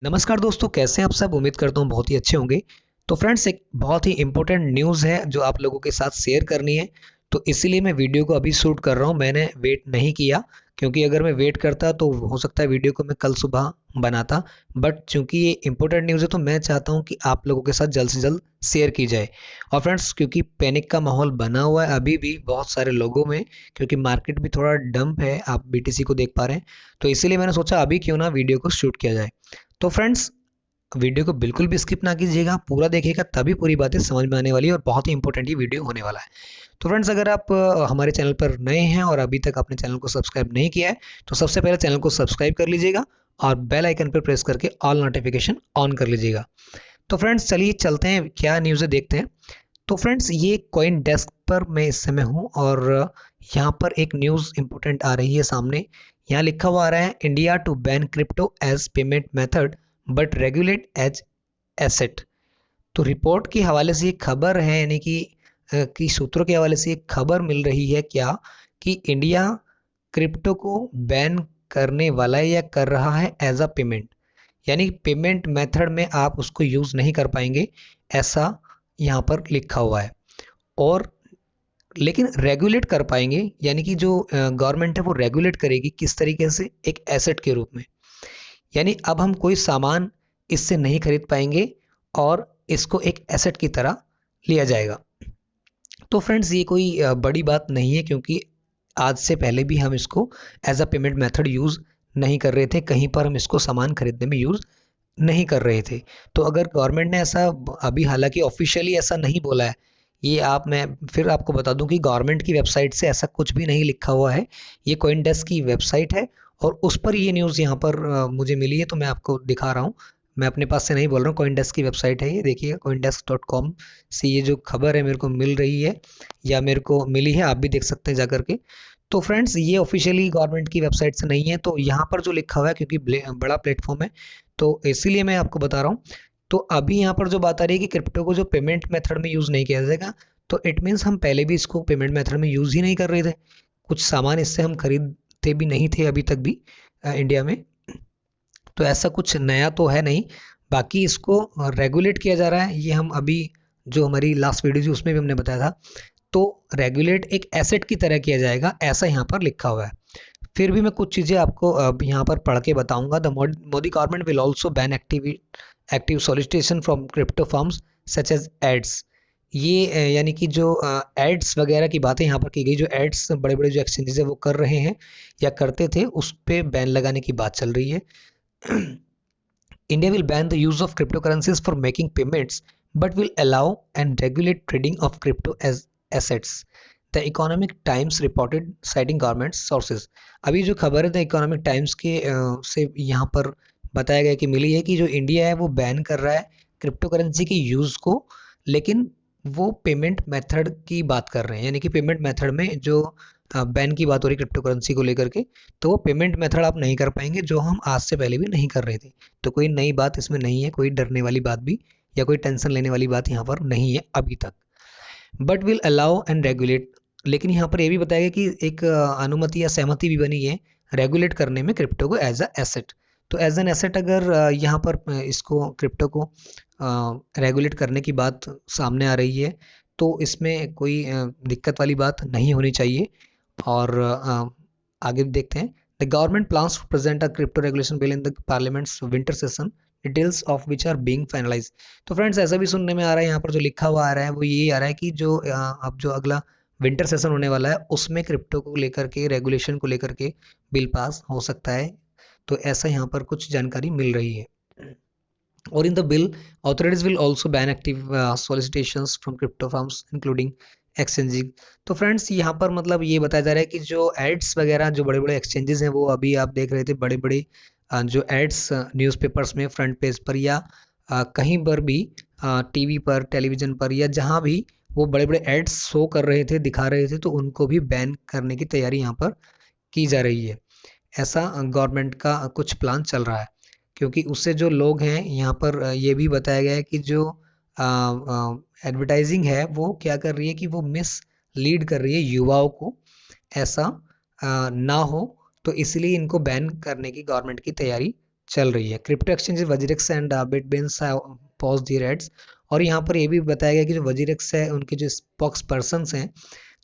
नमस्कार दोस्तों, कैसे हैं आप सब। उम्मीद करता हूँ बहुत ही अच्छे होंगे। तो फ्रेंड्स, एक बहुत ही इंपॉर्टेंट न्यूज़ है जो आप लोगों के साथ शेयर करनी है। तो इसीलिए मैं वीडियो को अभी शूट कर रहा हूँ। मैंने वेट नहीं किया, क्योंकि अगर मैं वेट करता तो हो सकता है वीडियो को मैं कल सुबह बनाता। बट चूंकि ये इंपॉर्टेंट न्यूज़ है तो मैं चाहता हूँ कि आप लोगों के साथ जल्द से जल्द शेयर की जाए। और फ्रेंड्स, क्योंकि पैनिक का माहौल बना हुआ है अभी भी बहुत सारे लोगों में, क्योंकि मार्केट भी थोड़ा डंप है, आप बीटीसी को देख पा रहे हैं। तो इसीलिए मैंने सोचा अभी क्यों ना वीडियो को शूट किया जाए। तो फ्रेंड्स, वीडियो को बिल्कुल भी स्किप ना कीजिएगा, पूरा देखिएगा तभी पूरी बातें समझ में आने वाली है और बहुत ही इंपॉर्टेंट ये वीडियो होने वाला है। तो फ्रेंड्स, अगर आप हमारे चैनल पर नए हैं और अभी तक अपने चैनल को सब्सक्राइब नहीं किया है तो सबसे पहले चैनल को सब्सक्राइब कर लीजिएगा और बेल आइकन पर प्रेस करके ऑल नोटिफिकेशन ऑन कर लीजिएगा। तो फ्रेंड्स, चलिए चलते हैं, क्या न्यूज़ है देखते हैं। तो फ्रेंड्स, ये कॉइन डेस्क पर मैं इस समय हूँ और यहाँ पर एक न्यूज़ इंपॉर्टेंट आ रही है सामने। यहाँ लिखा हुआ आ रहा है, India to ban crypto as payment method but regulate as asset. तो रिपोर्ट के हवाले से ये खबर है, यानी कि सूत्रों के हवाले से एक खबर मिल रही है क्या, कि इंडिया क्रिप्टो को बैन करने वाला है या कर रहा है एज अ पेमेंट, यानी पेमेंट मेथड में आप उसको यूज़ नहीं कर पाएंगे, ऐसा यहाँ पर लिखा हुआ है। और लेकिन रेगुलेट कर पाएंगे, यानी कि जो गवर्नमेंट है वो रेगुलेट करेगी किस तरीके से, एक एसेट के रूप में। यानी अब हम कोई सामान इससे नहीं खरीद पाएंगे और इसको एक एसेट की तरह लिया जाएगा। तो फ्रेंड्स, ये कोई बड़ी बात नहीं है, क्योंकि आज से पहले भी हम इसको as a payment method use नहीं कर रहे थे, कहीं पर हम इसको सामान खरीदने में यूज़ नहीं कर रहे थे। तो अगर गवर्नमेंट ने ऐसा, अभी हालांकि ऑफिशियली ऐसा नहीं बोला है, ये आप, मैं फिर आपको बता दूं कि गवर्नमेंट की वेबसाइट से ऐसा कुछ भी नहीं लिखा हुआ है। ये कॉइन डेस्क की वेबसाइट है और उस पर ये न्यूज़ यहाँ पर मुझे मिली है, तो मैं आपको दिखा रहा हूँ। मैं अपने पास से नहीं बोल रहा हूँ, कॉइन डेस्क की वेबसाइट है, ये देखिए coindesk.com से ये जो खबर है मेरे को मिल रही है, या मेरे को मिली है, आप भी देख सकते हैं जा करके। तो फ्रेंड्स, ये ऑफिशियली गवर्नमेंट की वेबसाइट से नहीं है, तो यहाँ पर जो लिखा हुआ है, क्योंकि बड़ा प्लेटफॉर्म है तो इसीलिए मैं आपको बता रहा हूँ। तो अभी यहाँ पर जो बात आ रही है कि क्रिप्टो को जो पेमेंट मेथड में यूज़ नहीं किया जाएगा, तो इट मीन्स हम पहले भी इसको पेमेंट मेथड में यूज़ ही नहीं कर रहे थे। कुछ सामान इससे हम खरीदते भी नहीं थे अभी तक भी इंडिया में। तो ऐसा कुछ नया तो है नहीं। बाकी इसको रेगुलेट किया जा रहा है, ये हम अभी जो हमारी लास्ट वीडियो थी उसमें भी हमने बताया था। तो रेगुलेट एक एसेट की तरह किया जाएगा, ऐसा यहाँ पर लिखा हुआ है। फिर भी मैं कुछ चीज़ें आपको अब यहाँ पर पढ़ के बताऊंगा। The Modi government will also ban active solicitation from crypto firms such as ads. ये यानी कि जो एड्स वगैरह की बातें यहाँ पर की गई, जो एड्स बड़े बड़े जो एक्सचेंजेस है वो कर रहे हैं या करते थे, उस पे बैन लगाने की बात चल रही है। India will ban the use of cryptocurrencies for making payments, but will allow and regulate trading of crypto as assets. The Economic Times reported citing government sources. अभी जो खबर है द इकोनॉमिक टाइम्स के से यहाँ पर बताया गया कि मिली है कि जो इंडिया है वो बैन कर रहा है क्रिप्टो करेंसी के यूज़ को, लेकिन वो पेमेंट मेथड की बात कर रहे हैं, यानी कि पेमेंट मेथड में जो बैन की बात हो रही है क्रिप्टो करेंसी को लेकर के, तो वो पेमेंट मेथड आप नहीं कर पाएंगे जो हम आज से पहले भी नहीं कर रहे थे। तो कोई नई बात इसमें नहीं है, कोई डरने वाली बात भी या कोई टेंशन लेने वाली बात यहाँ पर नहीं है अभी तक। But will allow and regulate, लेकिन यहाँ पर यह भी बताया गया कि एक अनुमति या सहमति भी बनी है रेगुलेट करने में क्रिप्टो को एज अ एसेट। तो एज एन एसेट अगर यहाँ पर इसको क्रिप्टो को रेगुलेट करने की बात सामने आ रही है, तो इसमें कोई दिक्कत वाली बात नहीं होनी चाहिए। और आगे देखते हैं। The government plans to present a crypto regulation bill in the parliament's winter session, details of which are being finalise. तो फ्रेंड्स, ऐसा भी सुनने में आ रहा है, यहाँ पर जो लिखा हुआ आ रहा है वो ये आ रहा है कि जो अब जो अगला विंटर सेशन होने वाला है उसमें क्रिप्टो को लेकर के, रेगुलेशन को लेकर के बिल पास हो सकता है। तो ऐसा यहाँ पर कुछ जानकारी मिल रही है। और in the bill, authorities will also ban active solicitations from crypto firms including exchanging. तो फ्रेंड्स, यहाँ पर मतलब ये बताया जा रहा है कि जो एड्स वगैरह जो बड़े बड़े एक्सचेंजेस हैं, वो अभी आप देख रहे थे बड़े बड़े जो एड्स न्यूज़पेपर्स में फ्रंट पेज पर या कहीं पर भी टीवी पर, टेलीविज़न पर या जहाँ भी वो बड़े बड़े एड्स शो कर रहे थे, दिखा रहे थे, तो उनको भी बैन करने की तैयारी यहाँ पर की जा रही है। ऐसा गवर्नमेंट का कुछ प्लान चल रहा है, क्योंकि उससे जो लोग हैं यहाँ पर ये भी बताया गया है कि जो एडवर्टाइजिंग है वो क्या कर रही है कि वो मिस लीड कर रही है युवाओं को, ऐसा ना हो। तो इसलिए इनको बैन करने की गवर्नमेंट की तैयारी चल रही है। Crypto exchange WazirX and Bitbns pause दी रेड्स। और यहाँ पर ये भी बताया गया कि जो वजीरेक्स है उनके जो स्पोक्स पर्सनस हैं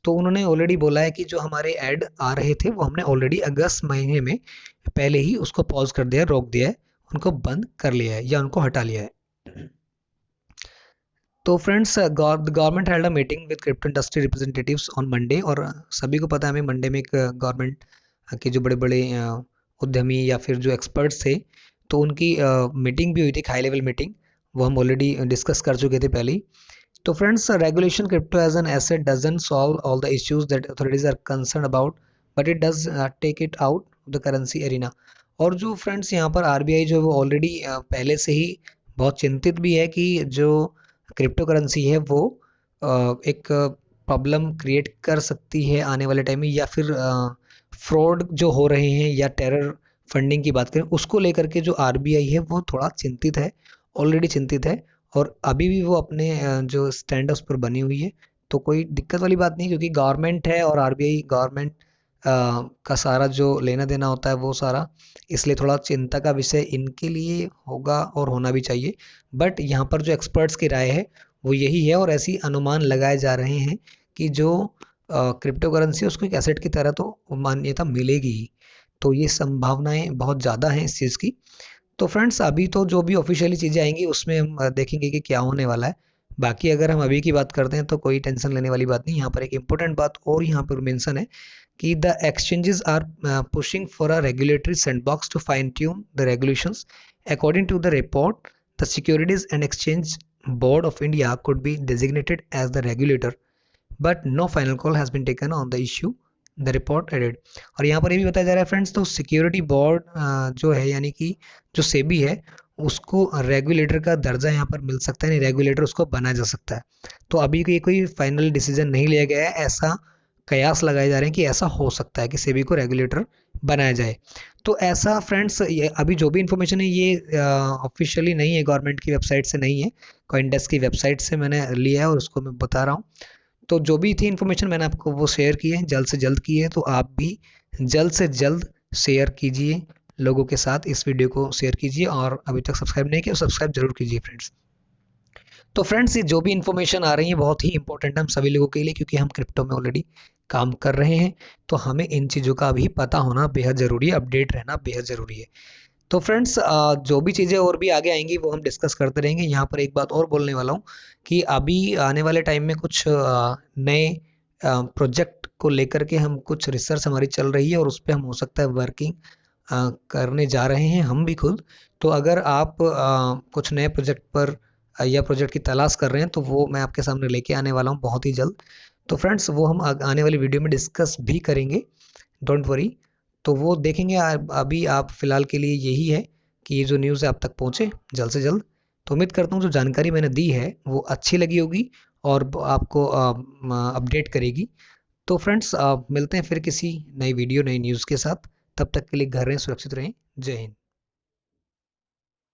तो उन्होंने ऑलरेडी बोला है कि जो हमारे ऐड आ रहे थे वो हमने ऑलरेडी अगस्त महीने में पहले ही उसको पॉज कर दिया है, रोक दिया है, उनको बंद कर लिया है या उनको हटा लिया है। तो friends government held a meeting with crypto industry representatives on Monday. और सभी को पता है हमें मंडे में एक गवर्नमेंट के जो बड़े बड़े उद्यमी या फिर जो एक्सपर्ट्स थे तो उनकी मीटिंग भी हुई थी, हाई लेवल मीटिंग, वो हम ऑलरेडी डिस्कस कर चुके थे पहले ही। तो friends regulation crypto as an asset doesn't solve all the issues that authorities are concern about, but it does take it out the currency arena. और जो फ्रेंड्स यहाँ पर आरबीआई जो है वो ऑलरेडी पहले से ही बहुत चिंतित भी है कि जो क्रिप्टो करेंसी है वो एक प्रॉब्लम क्रिएट कर सकती है आने वाले टाइम में, या फिर फ्रॉड जो हो रहे हैं या टेरर फंडिंग की बात करें उसको लेकर के जो आरबीआई है वो थोड़ा चिंतित है, ऑलरेडी चिंतित है। और अभी भी वो अपने जो स्टैंड उस पर बनी हुई है, तो कोई दिक्कत वाली बात नहीं, क्योंकि गवर्नमेंट है और आरबीआई गवर्नमेंट का सारा जो लेना देना होता है वो सारा, इसलिए थोड़ा चिंता का विषय इनके लिए होगा और होना भी चाहिए। बट यहाँ पर जो एक्सपर्ट्स की राय है वो यही है और ऐसी अनुमान लगाए जा रहे हैं कि जो क्रिप्टो करेंसी है उसको एक एसेट की तरह तो मान्यता मिलेगी ही। तो ये संभावनाएं बहुत ज़्यादा हैं इस चीज़ की। तो फ्रेंड्स अभी तो जो भी ऑफिशियली चीज़ें आएंगी उसमें हम देखेंगे कि क्या होने वाला है। बाकी अगर हम अभी की बात करते हैं तो कोई टेंशन लेने वाली बात नहीं। यहाँ पर एक इम्पोर्टेंट बात और यहाँ पर मेंशन है कि the exchanges are pushing for a regulatory sandbox to fine tune the regulations. According to the report, the Securities and Exchange Board of India could be designated as the regulator, but no final call has been taken on the issue, the report added. और यहाँ पर ये भी बताया जा रहा है friends, तो सिक्योरिटी बोर्ड जो है यानी कि जो सेबी है उसको रेगुलेटर का दर्जा यहाँ पर मिल सकता है, नहीं रेगुलेटर उसको बनाया जा सकता है। तो अभी कोई फाइनल डिसीजन नहीं लिया गया है, ऐसा कयास लगाए जा रहे हैं कि ऐसा हो सकता है कि सेबी को रेगुलेटर बनाया जाए। तो ऐसा फ्रेंड्स ये अभी जो भी इन्फॉर्मेशन है ये ऑफिशियली नहीं है, गवर्नमेंट की वेबसाइट से नहीं है, कॉइनडेस्क की वेबसाइट से मैंने लिया है और उसको मैं बता रहा हूँ। तो जो भी थी इन्फॉर्मेशन मैंने आपको वो शेयर की है, जल्द से जल्द की है, तो आप भी जल्द से जल्द शेयर कीजिए लोगों के साथ, इस वीडियो को शेयर कीजिए और अभी तक सब्सक्राइब नहीं किया सब्सक्राइब जरूर कीजिए फ्रेंड्स। तो फ्रेंड्स ये जो भी इन्फॉर्मेशन आ रही है बहुत ही इंपॉर्टेंट है हम सभी लोगों के लिए, क्योंकि हम क्रिप्टो में ऑलरेडी काम कर रहे हैं, तो हमें इन चीज़ों का भी पता होना बेहद ज़रूरी है, अपडेट रहना बेहद ज़रूरी है। तो फ्रेंड्स जो भी चीज़ें और भी आगे आएंगी वो हम डिस्कस करते रहेंगे। यहाँ पर एक बात और बोलने वाला हूँ कि अभी आने वाले टाइम में कुछ नए प्रोजेक्ट को लेकर के हम कुछ रिसर्च हमारी चल रही है और उस पर हम हो सकता है वर्किंग करने जा रहे हैं हम भी खुद। तो अगर आप कुछ नए प्रोजेक्ट पर या प्रोजेक्ट की तलाश कर रहे हैं तो वो मैं आपके सामने लेके आने वाला हूँ बहुत ही जल्द। तो फ्रेंड्स वो हम आने वाली वीडियो में डिस्कस भी करेंगे, डोंट वरी। तो वो देखेंगे। अभी आप फिलहाल के लिए यही है कि ये जो न्यूज़ है आप तक पहुँचे जल्द से जल्द। तो उम्मीद करता हूँ जो जानकारी मैंने दी है वो अच्छी लगी होगी और आपको अपडेट करेगी। तो फ्रेंड्स मिलते हैं फिर किसी नई वीडियो नई न्यूज़ के साथ। तब तक के लिए घर रहें, सुरक्षित रहें। जय हिंद।